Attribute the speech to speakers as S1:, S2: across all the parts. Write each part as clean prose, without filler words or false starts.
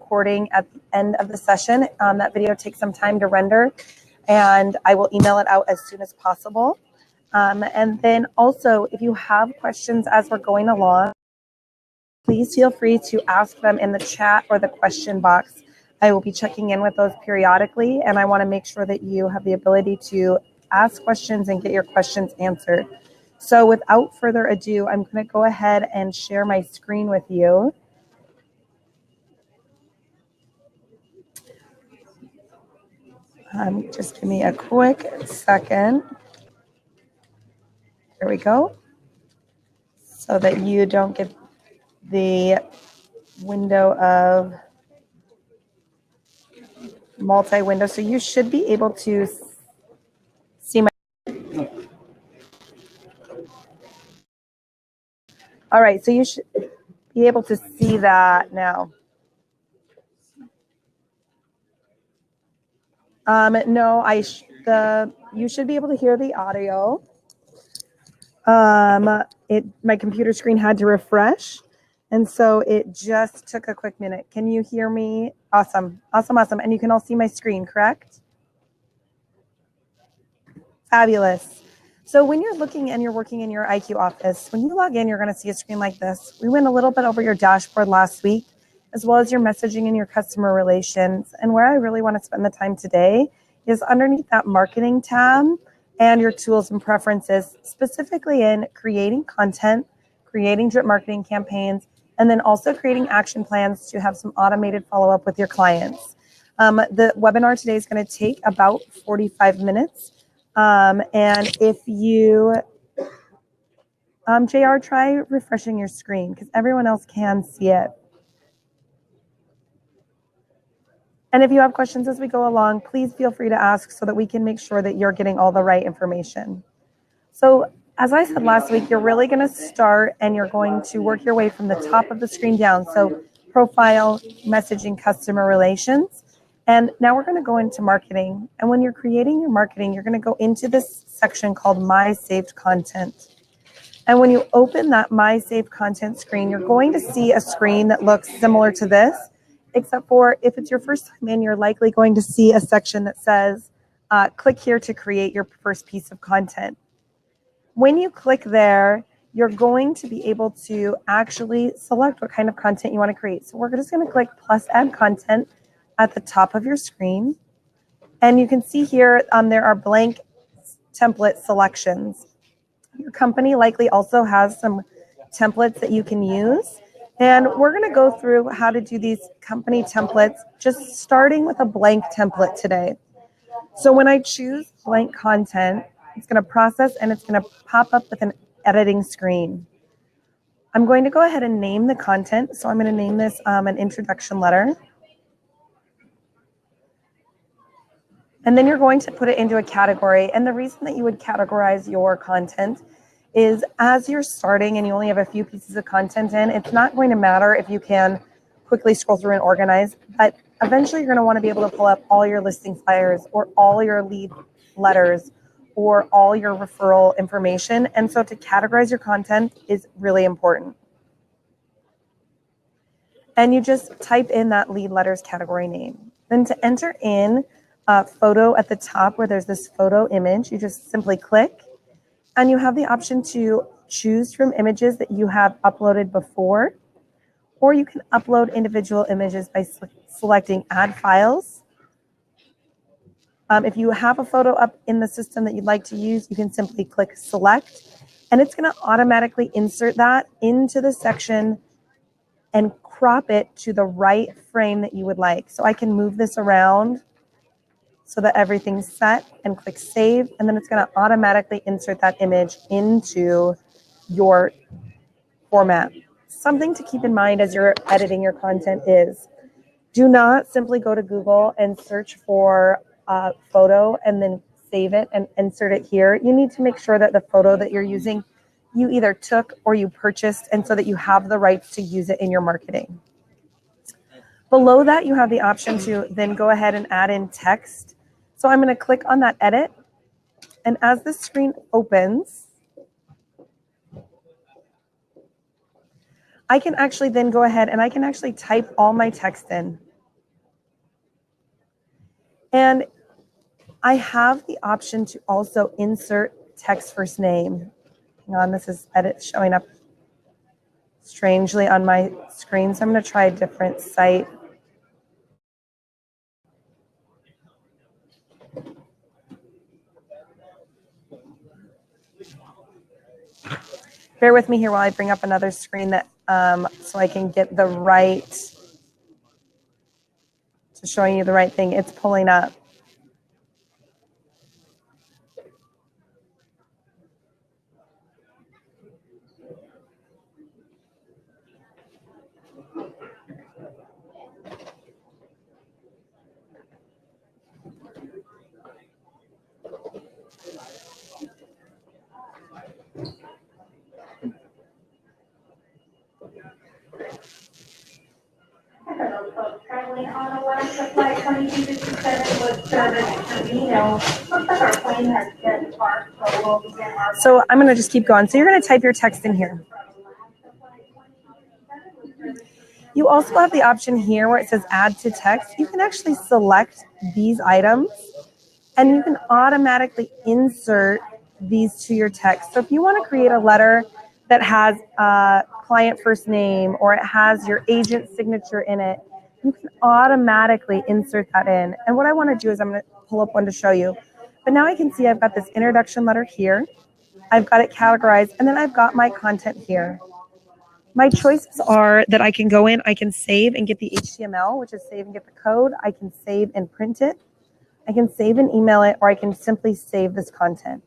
S1: recording at the end of the session. That video takes some time to render, and I will email it out as soon as possible. And then also, if you have questions as we're going along, please feel free to ask them in the chat or the question box. I will be checking in with those periodically, and I want to make sure that you have the ability to ask questions and get your questions answered. So without further ado, I'm going to go ahead and share my screen with you. Just give me a quick second. There we go. So that you don't get the window of multi-window. So you should be able to see my. All right, so you should be able to see that now. No, you should be able to hear the audio. My computer screen had to refresh, and so it just took a quick minute. Can you hear me? Awesome, awesome, awesome. And you can all see my screen, correct? Fabulous. So when you're looking and you're working in your IQ office, when you log in, you're going to see a screen like this. We went a little bit over your dashboard last week, as well as your messaging and your customer relations. And where I really want to spend the time today is underneath that marketing tab and your tools and preferences, specifically in creating content, creating drip marketing campaigns, and then also creating action plans to have some automated follow-up with your clients. The webinar today is going to take about 45 minutes. And if you, JR, try refreshing your screen because everyone else can see it. And if you have questions as we go along, please feel free to ask so that we can make sure that you're getting all the right information. So as I said last week, you're really going to start and you're going to work your way from the top of the screen down. So profile, messaging, customer relations. And now we're going to go into marketing. And when you're creating your marketing, you're going to go into this section called My Saved Content. And when you open that My Saved Content screen, you're going to see a screen that looks similar to this, except for if it's your first time in, you're likely going to see a section that says, click here to create your first piece of content. When you click there, you're going to be able to actually select what kind of content you want to create. So we're just going to click plus add content at the top of your screen. And you can see here there are blank template selections. Your company likely also has some templates that you can use. And we're going to go through how to do these company templates, just starting with a blank template today. So when I choose blank content, it's going to process and it's going to pop up with an editing screen. I'm going to go ahead and name the content. So I'm going to name this an introduction letter. And then you're going to put it into a category. And the reason that you would categorize your content is as you're starting and you only have a few pieces of content in, it's not going to matter if you can quickly scroll through and organize, but eventually you're going to want to be able to pull up all your listing flyers or all your lead letters or all your referral information. And so to categorize your content is really important. And you just type in that lead letters category name. Then to enter in a photo at the top where there's this photo image, you just simply click. And you have the option to choose from images that you have uploaded before, or you can upload individual images by selecting Add Files. If you have a photo up in the system that you'd like to use, you can simply click Select, and it's going to automatically insert that into the section and crop it to the right frame that you would like. So I can move this around so that everything's set and click Save, and then it's going to automatically insert that image into your format. Something to keep in mind as you're editing your content is do not simply go to Google and search for a photo and then save it and insert it here. You need to make sure that the photo that you're using you either took or you purchased, and so that you have the rights to use it in your marketing. Below that, you have the option to then go ahead and add in text. So I'm going to click on that edit, and as the screen opens, I can actually then go ahead and I can actually type all my text in. And I have the option to also insert text first name. Hang on, this is edit showing up strangely on my screen, so I'm going to try a different site. Bear with me here while I bring up another screen that so I can get the right, to showing you the right thing. It's pulling up.
S2: Currently on a Alaska flight 2257 with service to Reno. Looks like our plane has been parked, so we'll begin our.
S1: So I'm going to just keep going. So you're going to type your text in here. You also have the option here where it says add to text. You can actually select these items and you can automatically insert these to your text. So if you want to create a letter that has a client first name or it has your agent signature in it, you can automatically insert that in. And what I want to do is I'm going to pull up one to show you. But now I can see I've got this introduction letter here. I've got it categorized, and then I've got my content here. My choices are that I can go in, I can save and get the HTML, which is save and get the code. I can save and print it. I can save and email it, or I can simply save this content.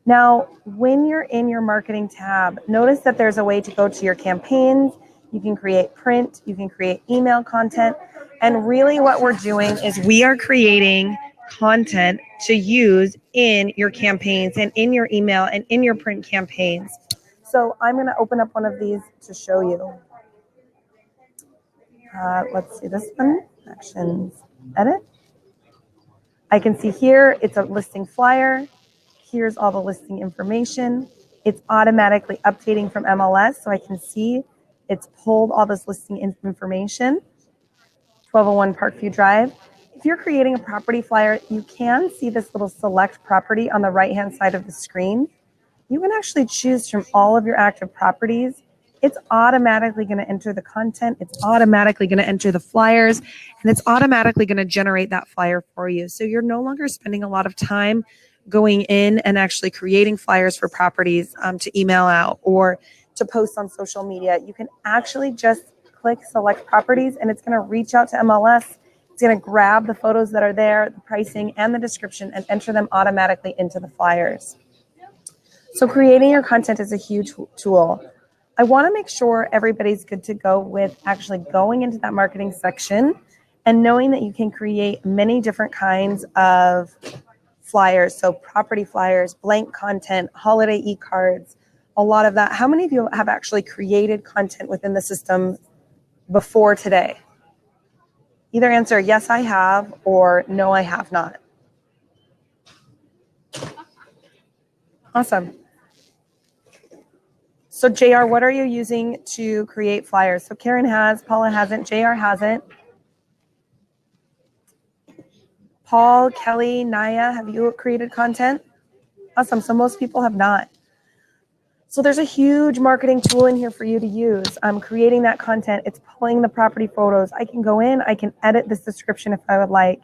S1: Now, when you're in your marketing tab, notice that there's a way to go to your campaigns. You can create print, you can create email content. And really what we're doing is we are creating content to use in your campaigns and in your email and in your print campaigns. So I'm going to open up one of these to show you. Let's see this one, actions, edit. I can see here, it's a listing flyer. Here's all the listing information. It's automatically updating from MLS, so I can see it's pulled all this listing information. 1201 Parkview Drive. If you're creating a property flyer, you can see this little select property on the right-hand side of the screen. You can actually choose from all of your active properties. It's automatically going to enter the content. It's automatically going to enter the flyers, and it's automatically going to generate that flyer for you. So you're no longer spending a lot of time going in and actually creating flyers for properties to email out or to post on social media. You can actually just click select properties, and it's going to reach out to MLS. It's going to grab the photos that are there, the pricing, and the description, and enter them automatically into the flyers. So creating your content is a huge tool. I want to make sure everybody's good to go with actually going into that marketing section and knowing that you can create many different kinds of flyers. So property flyers, blank content, holiday e-cards, a lot of that. How many of you have actually created content within the system before today? Either answer yes, I have, or no, I have not. Awesome. So JR, what are you using to create flyers? So Karen has, Paula hasn't, JR hasn't. Paul, Kelly, Naya, have you created content? Awesome. So most people have not. So there's a huge marketing tool in here for you to use. I'm creating that content. It's pulling the property photos. I can go in, I can edit this description if I would like.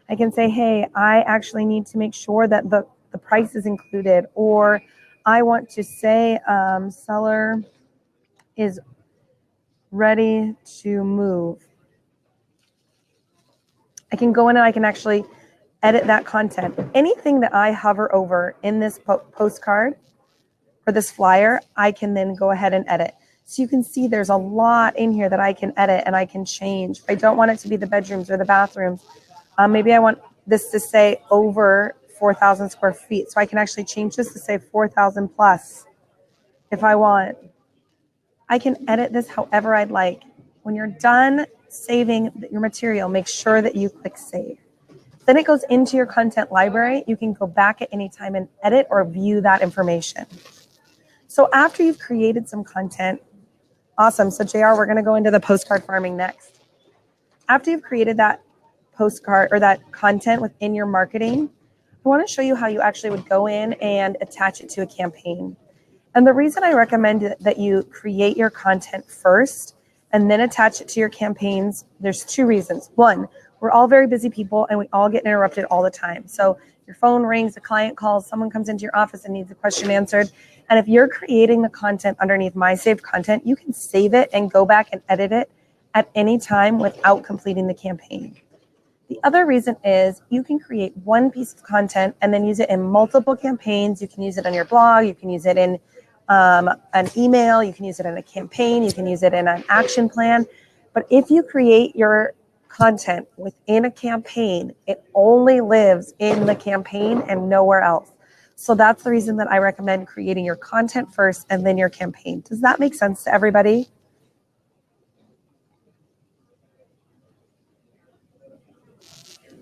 S1: I can say, hey, I actually need to make sure that the price is included, or I want to say seller is ready to move. I can go in and I can actually edit that content. Anything that I hover over in this postcard or this flyer, I can then go ahead and edit. So you can see there's a lot in here that I can edit and I can change. If I don't want it to be the bedrooms or the bathrooms, maybe I want this to say over 4,000 square feet. So I can actually change this to say 4,000 plus if I want. I can edit this however I'd like. When you're done saving your material, make sure that you click save. Then it goes into your content library. You can go back at any time and edit or view that information. So after you've created some content, awesome. So JR, we're going to go into the postcard farming next. After you've created that postcard or that content within your marketing, I want to show you how you actually would go in and attach it to a campaign. And the reason I recommend that you create your content first and then attach it to your campaigns, there's two reasons. One, we're all very busy people and we all get interrupted all the time. So your phone rings, a client calls, someone comes into your office and needs a question answered. And if you're creating the content underneath My Saved Content, you can save it and go back and edit it at any time without completing the campaign. The other reason is you can create one piece of content and then use it in multiple campaigns. You can use it on your blog. You can use it in an email. You can use it in a campaign. You can use it in an action plan. But if you create your content within a campaign, it only lives in the campaign and nowhere else. So that's the reason that I recommend creating your content first and then your campaign. Does that make sense to everybody?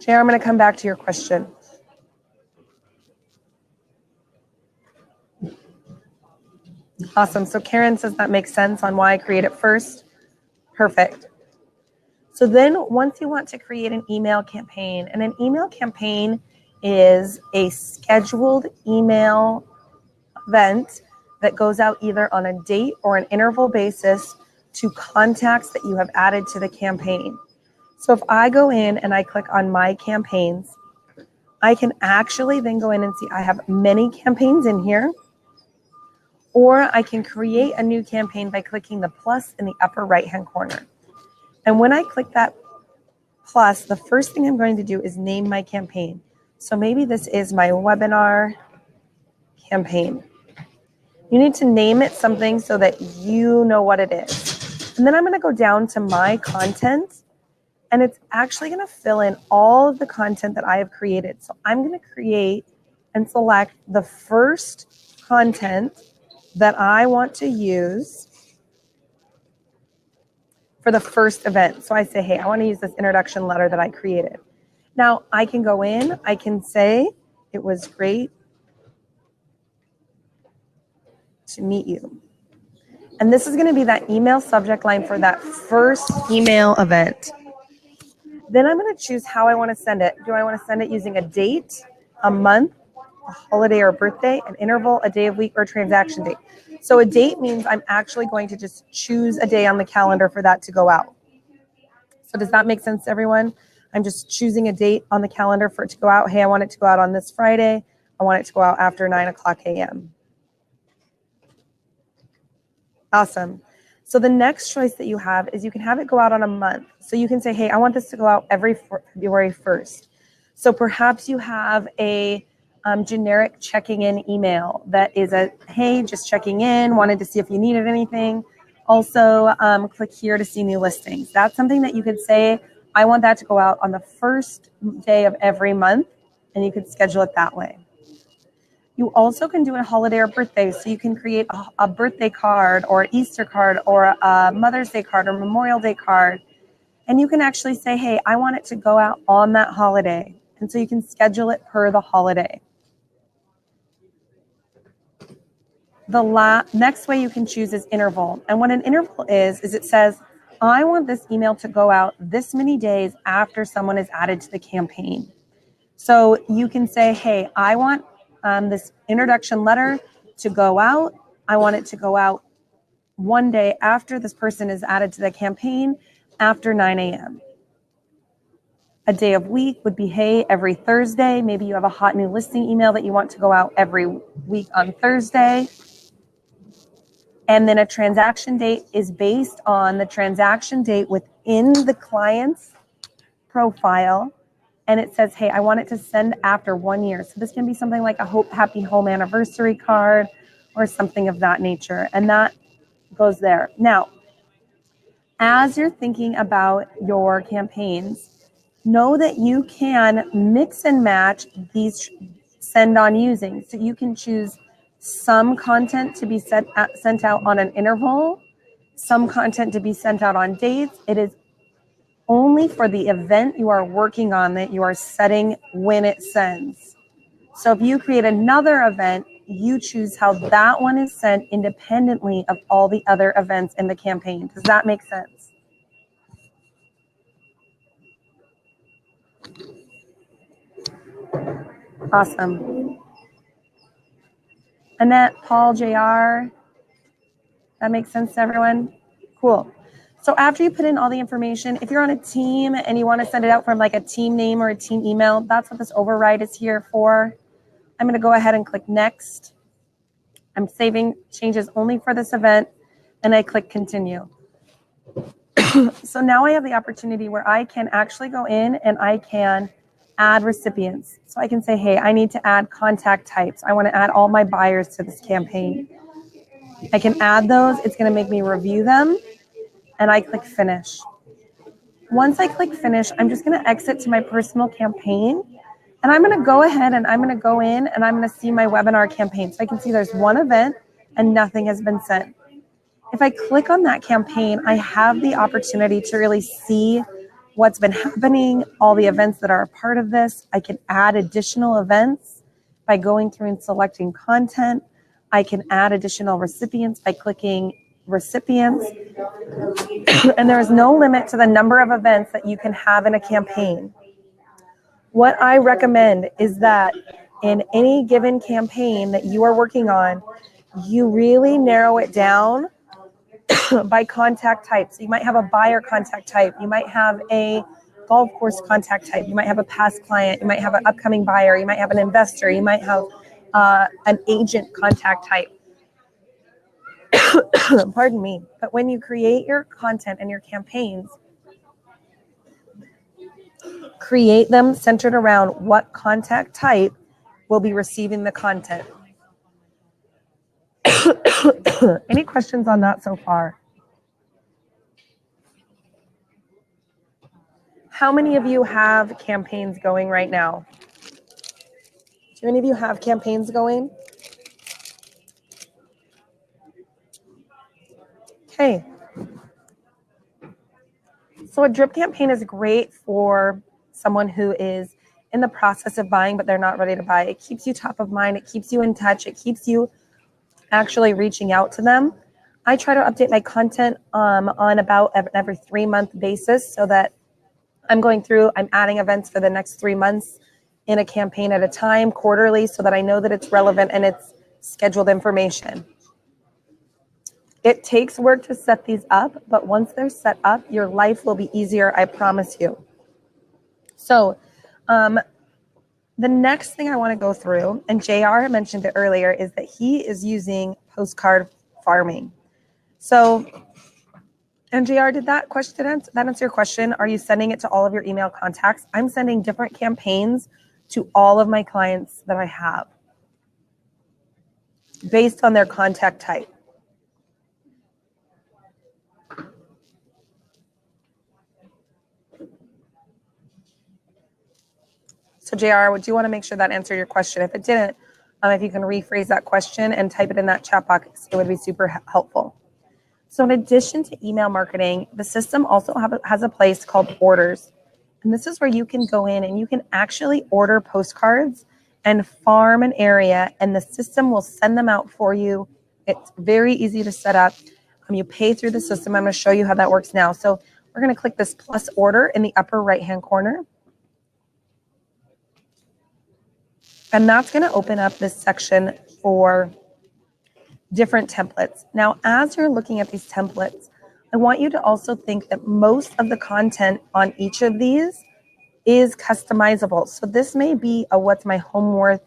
S1: JR, I'm going to come back to your question. Awesome. So Karen says that makes sense on why I create it first. Perfect. So then once you want to create an email campaign, and an email campaign is a scheduled email event that goes out either on a date or an interval basis to contacts that you have added to the campaign. So if I go in and I click on my campaigns, I can actually then go in and see I have many campaigns in here, or I can create a new campaign by clicking the plus in the upper right-hand corner. And when I click that plus, the first thing I'm going to do is name my campaign. So maybe this is my webinar campaign. You need to name it something so that you know what it is. And then I'm going to go down to my content, and it's actually going to fill in all of the content that I have created. So I'm going to create and select the first content that I want to use for the first event. So I say, hey, I want to use this introduction letter that I created. Now I can go in, I can say, it was great to meet you. And this is going to be that email subject line for that first email event. Then I'm going to choose how I want to send it. Do I want to send it using a date, a month, a holiday or birthday, an interval, a day of week, or a transaction date? So a date means I'm actually going to just choose a day on the calendar for that to go out. So does that make sense to everyone? I'm just choosing a date on the calendar for it to go out. Hey, I want it to go out on this Friday. I want it to go out after 9:00 a.m. Awesome. So the next choice that you have is you can have it go out on a month. So you can say, hey, I want this to go out every February 1st. So perhaps you have a generic checking in email that is a, hey, just checking in, wanted to see if you needed anything. Also, click here to see new listings. That's something that you could say, I want that to go out on the first day of every month, and you could schedule it that way. You also can do a holiday or birthday, so you can create a birthday card or an Easter card or a Mother's Day card or Memorial Day card. And you can actually say, hey, I want it to go out on that holiday. And so you can schedule it per the holiday. The next way you can choose is interval. And what an interval is it says, I want this email to go out this many days after someone is added to the campaign. So you can say, hey, I want this introduction letter to go out. I want it to go out one day after this person is added to the campaign after 9 a.m. A day of week would be, hey, every Thursday. Maybe you have a hot new listing email that you want to go out every week on Thursday. And then a transaction date is based on the transaction date within the client's profile. And it says, hey, I want it to send after 1 year. So this can be something like a happy home anniversary card or something of that nature. And that goes there. Now, as you're thinking about your campaigns, know that you can mix and match these send on using. So you can choose some content to be sent out on an interval, some content to be sent out on dates. It is only for the event you are working on that you are setting when it sends. So if you create another event, you choose how that one is sent independently of all the other events in the campaign. Does that make sense? Awesome. Annette, Paul, JR, that makes sense to everyone? Cool. So after you put in all the information, if you're on a team and you want to send it out from like a team name or a team email, that's what this override is here for. I'm going to go ahead and click next. I'm saving changes only for this event, and I click continue. So now I have the opportunity where I can actually go in and I can add recipients. So I can say, hey, I need to add contact types. I want to add all my buyers to this campaign. I can add those. It's going to make me review them, and I click finish. Once I click finish, I'm just going to exit to my personal campaign, and I'm going to go ahead and I'm going to go in and I'm going to see my webinar campaign. So I can see there's one event and nothing has been sent. If I click on that campaign, I have the opportunity to really see what's been happening, all the events that are a part of this. I can add additional events by going through and selecting content. I can add additional recipients by clicking recipients. And there is no limit to the number of events that you can have in a campaign. What I recommend is that in any given campaign that you are working on, you really narrow it down by contact type. So you might have a buyer contact type. You might have a golf course contact type. You might have a past client. You might have an upcoming buyer. You might have an investor. You might have an agent contact type. Pardon me. But when you create your content and your campaigns, create them centered around what contact type will be receiving the content. Any questions on that so far? How many of you have campaigns going right now? Do any of you have campaigns going? Okay. So a drip campaign is great for someone who is in the process of buying, but they're not ready to buy. It keeps you top of mind. It keeps you in touch. It keeps you actually reaching out to them. I try to update my content on about every 3-month basis so that I'm going through, I'm adding events for the next 3 months in a campaign at a time, quarterly, so that I know that it's relevant and it's scheduled information. It takes work to set these up, but once they're set up, your life will be easier, I promise you. So the next thing I want to go through, and JR mentioned it earlier, is that he is using postcard farming. So, and JR, did that answer your question? Are you sending it to all of your email contacts? I'm sending different campaigns to all of my clients that I have based on their contact type. So JR, would you want to make sure that answered your question? If it didn't, if you can rephrase that question and type it in that chat box, it would be super helpful. So in addition to email marketing, the system also has a place called orders. And this is where you can go in and you can actually order postcards and farm an area, and the system will send them out for you. It's very easy to set up. You pay through the system. I'm going to show you how that works now. So we're going to click this plus order in the upper right-hand corner. And that's going to open up this section for different templates. Now, as you're looking at these templates, I want you to also think that most of the content on each of these is customizable. So this may be a what's my home worth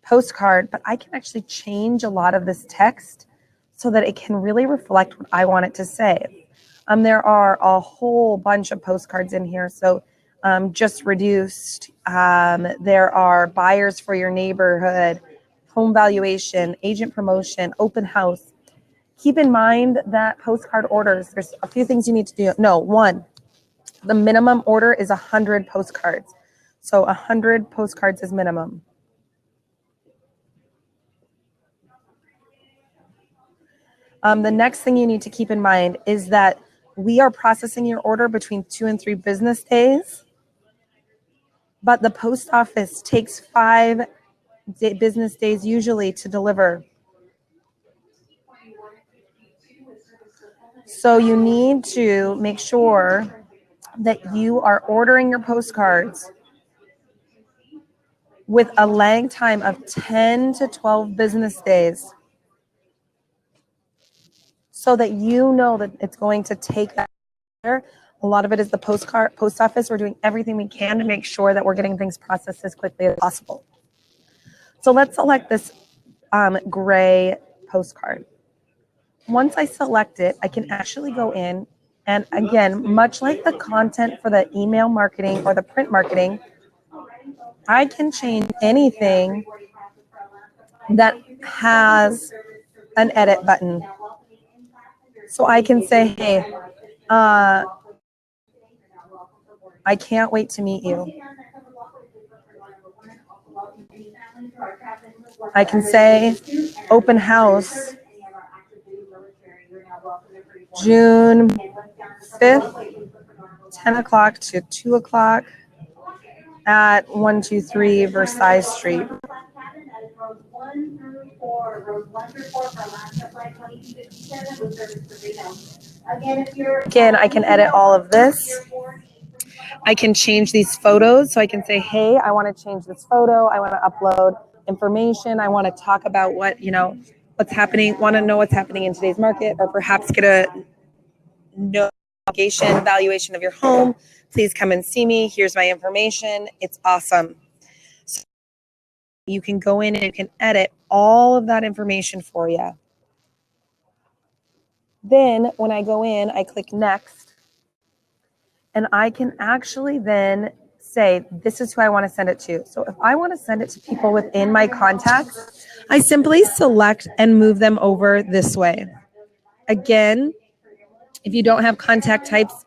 S1: postcard, but I can actually change a lot of this text so that it can really reflect what I want it to say. There are a whole bunch of postcards in here. So just reduced, there are buyers for your neighborhood, home valuation, agent promotion, open house. Keep in mind that postcard orders, there's a few things you need to do. No, one, the minimum order is 100 postcards. So 100 postcards is minimum. The next thing you need to keep in mind is that we are processing your order between 2 and 3 business days, but the post office takes 5 business days usually to deliver. So you need to make sure that you are ordering your postcards with a lag time of 10 to 12 business days, so that you know that it's going to take that. A lot of it is the post office. We're doing everything we can to make sure that we're getting things processed as quickly as possible. So let's select this gray postcard. Once I select it, I can actually go in, and again, much like the content for the email marketing or the print marketing, I can change anything that has an edit button. So I can say, hey, I can't wait to meet you. I can say open house June 5th, 10 o'clock to 2 o'clock at 123 Versailles Street. Again, I can edit all of this. I can change these photos. So I can say, hey, I want to change this photo. I want to upload information. I want to talk about what's happening, want to know what's happening in today's market, or perhaps get a notification valuation of your home. Please come and see me. Here's my information. It's awesome. So you can go in and you can edit all of that information for you. Then when I go in, I click next, and I can actually then say, this is who I want to send it to. So if I want to send it to people within my contacts, I simply select and move them over this way. Again, if you don't have contact types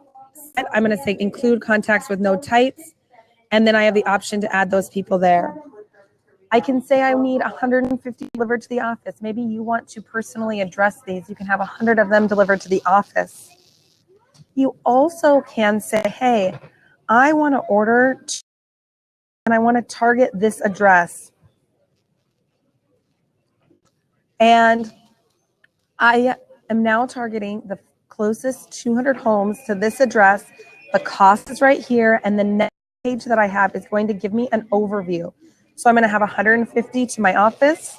S1: set, I'm going to say include contacts with no types, and then I have the option to add those people there. I can say I need 150 delivered to the office. Maybe you want to personally address these. You can have 100 of them delivered to the office. You also can say, hey, I want to order and I want to target this address. And I am now targeting the closest 200 homes to this address. The cost is right here, and the next page that I have is going to give me an overview. So I'm going to have 150 to my office.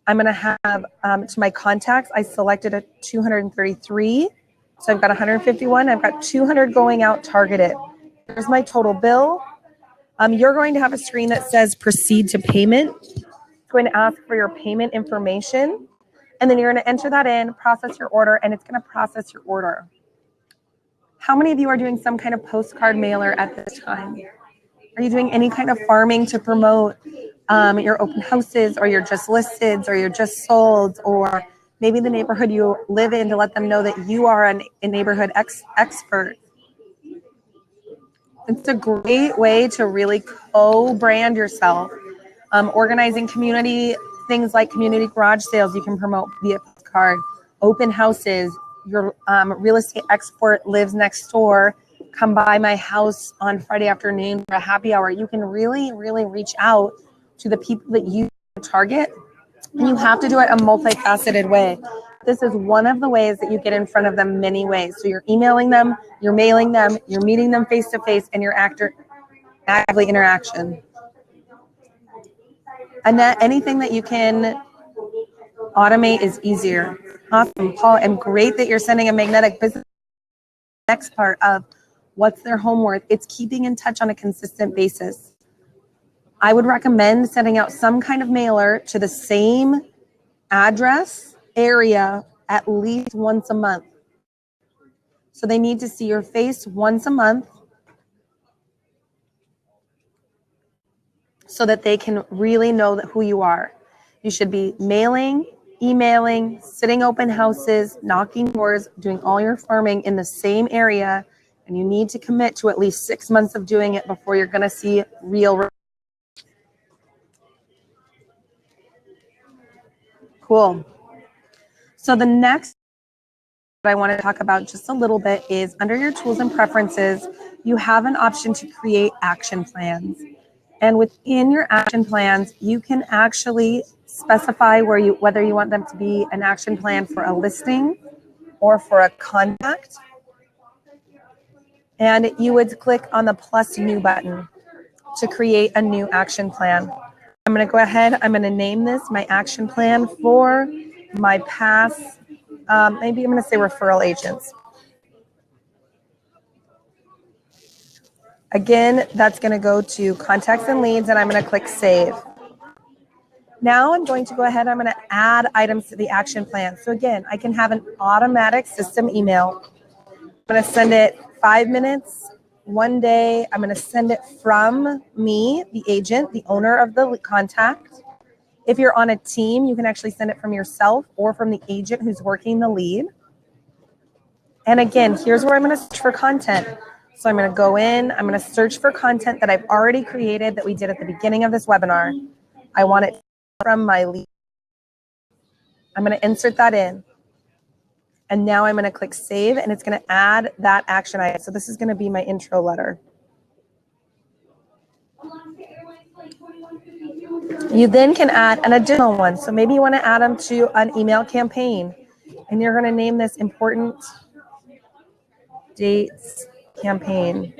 S1: I'm going to have to my contacts. I selected a 233. So I've got 151. I've got 200 going out targeted. Here's my total bill. You're going to have a screen that says proceed to payment. It's going to ask for your payment information. And then you're going to enter that in, process your order, and it's going to process your order. How many of you are doing some kind of postcard mailer at this time? Are you doing any kind of farming to promote your open houses, or your just listeds, or your just solds, or maybe the neighborhood you live in, to let them know that you are a neighborhood expert? It's a great way to really co-brand yourself. Organizing community things like community garage sales, you can promote via postcard. Open houses, your real estate expert lives next door. Come by my house on Friday afternoon for a happy hour. You can really, really reach out to the people that you target, and you have to do it a multifaceted way. This is one of the ways that you get in front of them many ways. So you're emailing them, you're mailing them, you're meeting them face to face, and you're actively interaction. And that anything that you can automate is easier. Awesome, Paul, and great that you're sending a magnetic business. Next part of what's their home worth. It's keeping in touch on a consistent basis. I would recommend sending out some kind of mailer to the same address area at least once a month. So they need to see your face once a month so that they can really know who you are. You should be mailing, emailing, sitting open houses, knocking doors, doing all your farming in the same area, and you need to commit to at least 6 months of doing it before you're going to see real. Cool. So the next that I want to talk about just a little bit is under your tools and preferences, you have an option to create action plans. And within your action plans, you can actually specify whether you want them to be an action plan for a listing or for a contact. And you would click on the plus new button to create a new action plan. I'm going to go ahead. I'm going to name this my action plan for my past, maybe I'm going to say referral agents. Again, that's going to go to contacts and leads, and I'm going to click save. Now I'm going to go ahead. I'm going to add items to the action plan. So again, I can have an automatic system email. I'm going to send it 5 minutes, 1 day. I'm going to send it from me, the agent, the owner of the contact. If you're on a team, you can actually send it from yourself or from the agent who's working the lead. And again, here's where I'm going to search for content. So I'm going to go in, I'm going to search for content that I've already created that we did at the beginning of this webinar. I want it from my lead. I'm going to insert that in. And now I'm going to click save, and it's going to add that action item. So this is going to be my intro letter. You then can add an additional one. So maybe you want to add them to an email campaign, and you're going to name this important dates campaign.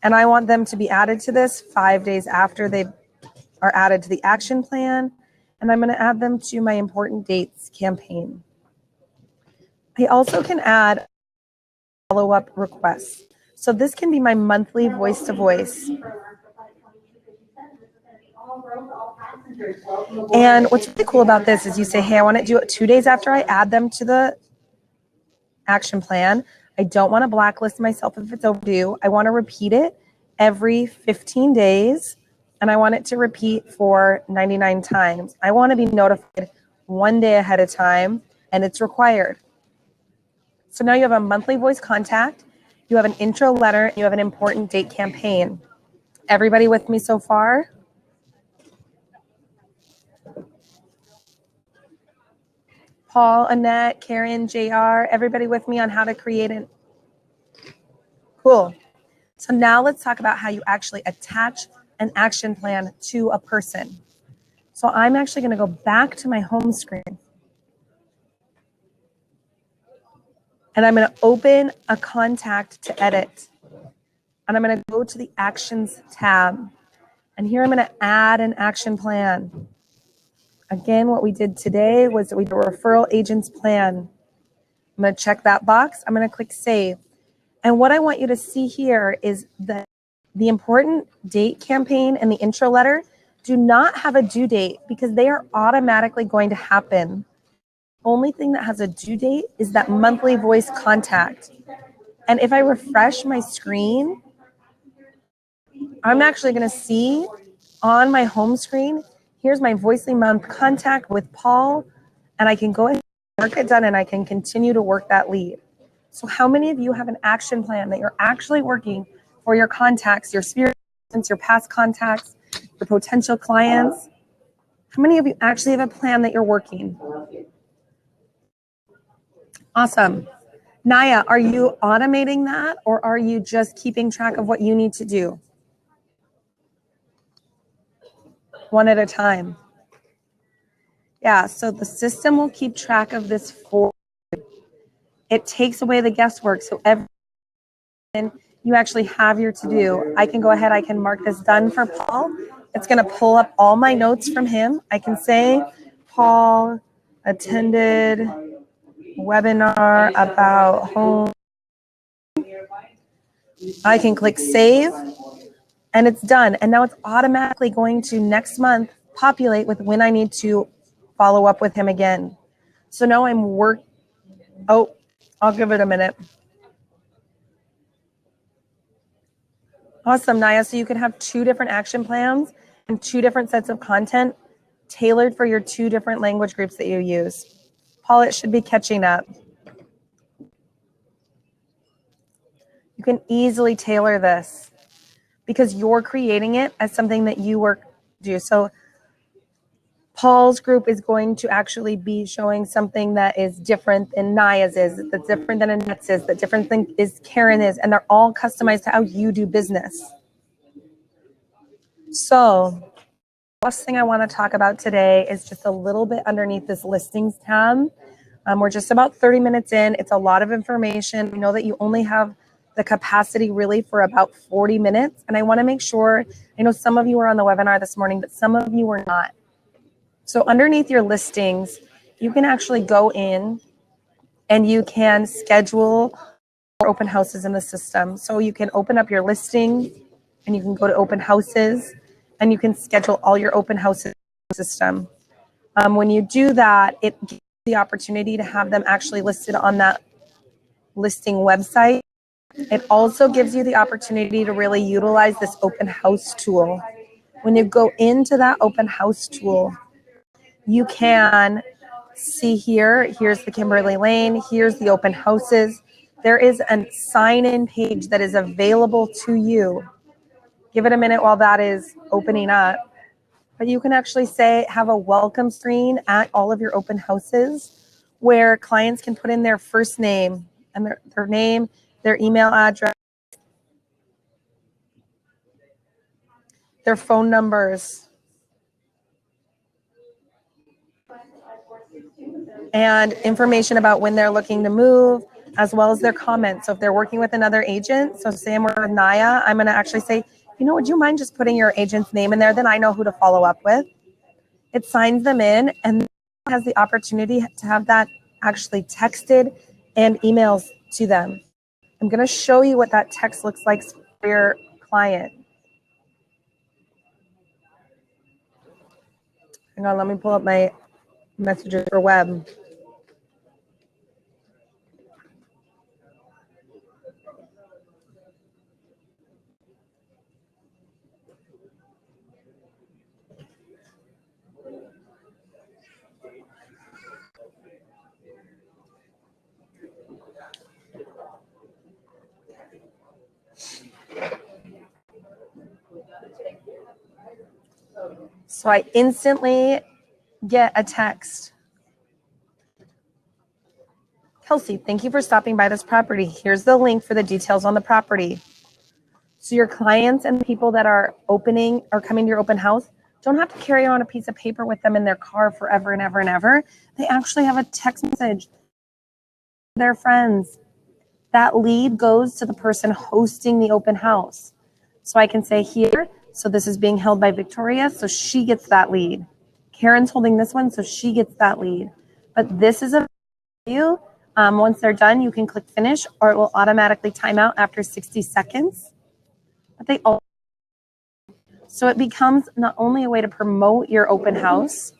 S1: And I want them to be added to this 5 days after they are added to the action plan. And I'm going to add them to my important dates campaign. I also can add follow-up requests. So this can be my monthly voice-to-voice. And what's really cool about this is you say, hey, I want to do it 2 days after I add them to the action plan. I don't want to blacklist myself if it's overdue. I want to repeat it every 15 days, and I want it to repeat for 99 times. I want to be notified 1 day ahead of time, and it's required. So now you have a monthly voice contact, you have an intro letter, you have an important date campaign. Everybody with me so far? Paul, Annette, Karen, JR, everybody with me on how to create it? Cool. So now let's talk about how you actually attach an action plan to a person. So I'm actually going to go back to my home screen. And I'm going to open a contact to edit. And I'm going to go to the Actions tab. And here I'm going to add an action plan. Again, what we did today was that we did a referral agent's plan. I'm going to check that box. I'm going to click Save. And what I want you to see here is that the important date campaign and the intro letter do not have a due date because they are automatically going to happen. Only thing that has a due date is that monthly voice contact. And if I refresh my screen, I'm actually going to see on my home screen, here's my Voicely Month contact with Paul, and I can go ahead and mark it done, and I can continue to work that lead. So how many of you have an action plan that you're actually working for your contacts, your spirit agents, your past contacts, your potential clients? How many of you actually have a plan that you're working? Awesome. Naya, are you automating that, or are you just keeping track of what you need to do? One at a time. Yeah, so the system will keep track of this for you. It takes away the guesswork. So everything you actually have your to do, I can go ahead, I can mark this done for Paul. It's going to pull up all my notes from him. I can say, Paul attended webinar about home. I can click save, and it's done. And now it's automatically going to next month populate with when I need to follow up with him again. So now oh, I'll give it a minute. Awesome, Naya. So you can have 2 different action plans and 2 different sets of content tailored for your 2 different language groups that you use. Paul, it should be catching up. You can easily tailor this because you're creating it as something that you do. So Paul's group is going to actually be showing something that is different than Naya's is, that's different than Annette's is, that different thing is Karen is, and they're all customized to how you do business. So last thing I want to talk about today is just a little bit underneath this listings tab. We're just about 30 minutes in. It's a lot of information. We know that you only have the capacity really for about 40 minutes. And I want to make sure, I know some of you were on the webinar this morning, but some of you were not. So underneath your listings, you can actually go in and you can schedule open houses in the system. So you can open up your listing and you can go to open houses and you can schedule all your open houses in the system. When you do that, it gives you the opportunity to have them actually listed on that listing website. It also gives you the opportunity to really utilize this open house tool. When you go into that open house tool, you can see here's the Kimberly Lane, here's the open houses. There is a sign-in page that is available to you. Give it a minute while that is opening up. But you can actually have a welcome screen at all of your open houses where clients can put in their first name and their name, their email address, their phone numbers, and information about when they're looking to move, as well as their comments. So if they're working with another agent, so say I'm working with Naya, I'm going to actually say, would you mind just putting your agent's name in there? Then I know who to follow up with. It signs them in and has the opportunity to have that actually texted and emails to them. I'm going to show you what that text looks like for your client. Hang on, let me pull up my messages for web. So I instantly get a text. Kelsey, thank you for stopping by this property. Here's the link for the details on the property. So your clients and the people that are coming to your open house don't have to carry on a piece of paper with them in their car forever and ever and ever. They actually have a text message to their friends. That lead goes to the person hosting the open house. So I can say here, so this is being held by Victoria, so she gets that lead. Karen's holding this one, so she gets that lead. But this is a you. Once they're done, you can click finish, or it will automatically time out after 60 seconds. But so it becomes not only a way to promote your open house,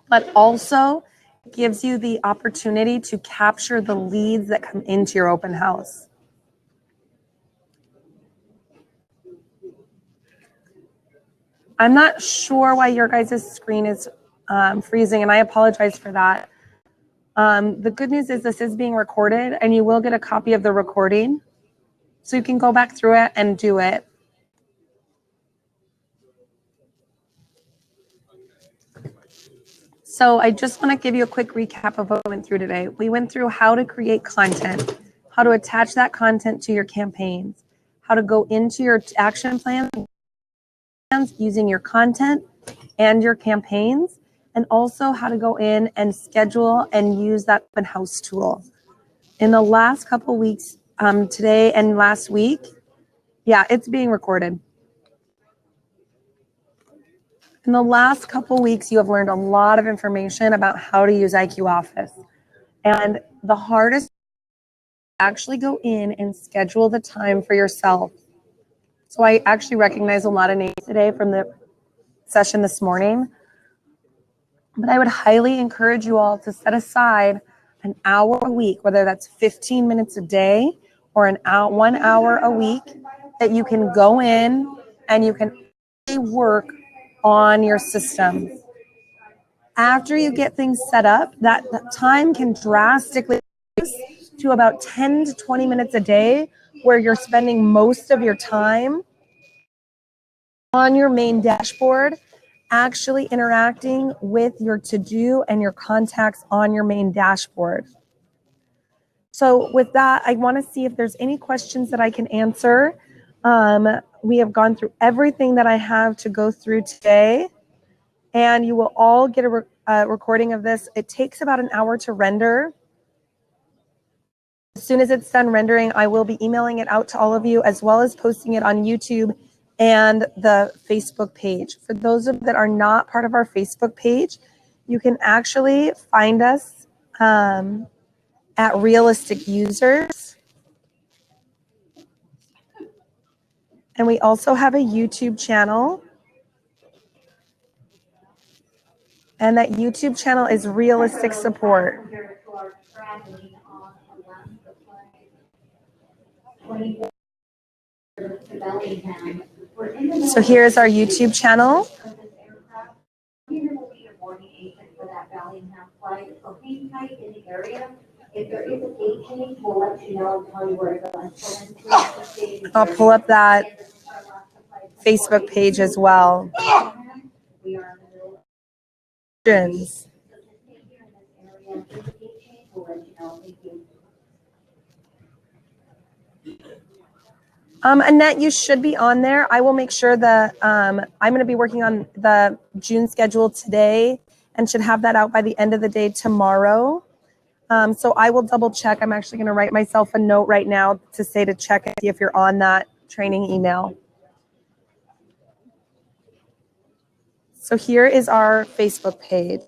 S1: but also gives you the opportunity to capture the leads that come into your open house. I'm not sure why your guys' screen is freezing, and I apologize for that. The good news is this is being recorded, and you will get a copy of the recording, so you can go back through it and do it. So I just want to give you a quick recap of what we went through today. We went through how to create content, how to attach that content to your campaigns, how to go into your action plans using your content and your campaigns, and also how to go in and schedule and use that open house tool. In the last couple weeks, today and last week, yeah, it's being recorded. In the last couple weeks, you have learned a lot of information about how to use IQ Office. And the hardest is actually go in and schedule the time for yourself. So I actually recognize a lot of names today from the session this morning. But I would highly encourage you all to set aside an hour a week, whether that's 15 minutes a day or 1 hour a week, that you can go in and you can work on your system. After you get things set up, that time can drastically reduce to about 10 to 20 minutes a day, where you're spending most of your time on your main dashboard, actually interacting with your to-do and your contacts on your main dashboard. So with that, I want to see if there's any questions that I can answer. We have gone through everything that I have to go through today, and you will all get a recording of this. It takes about an hour to render. As soon as it's done rendering, I will be emailing it out to all of you, as well as posting it on YouTube and the Facebook page. For those of you that are not part of our Facebook page, you can actually find us at Realistiq Users. And we also have a YouTube channel. And that YouTube channel is Realistiq Support. So here's our YouTube channel. I'll pull up that Facebook page as well. Annette, you should be on there. I will make sure that I'm going to be working on the June schedule today and should have that out by the end of the day tomorrow. So I will double check. I'm actually going to write myself a note right now to say to check and see if you're on that training email. So here is our Facebook page.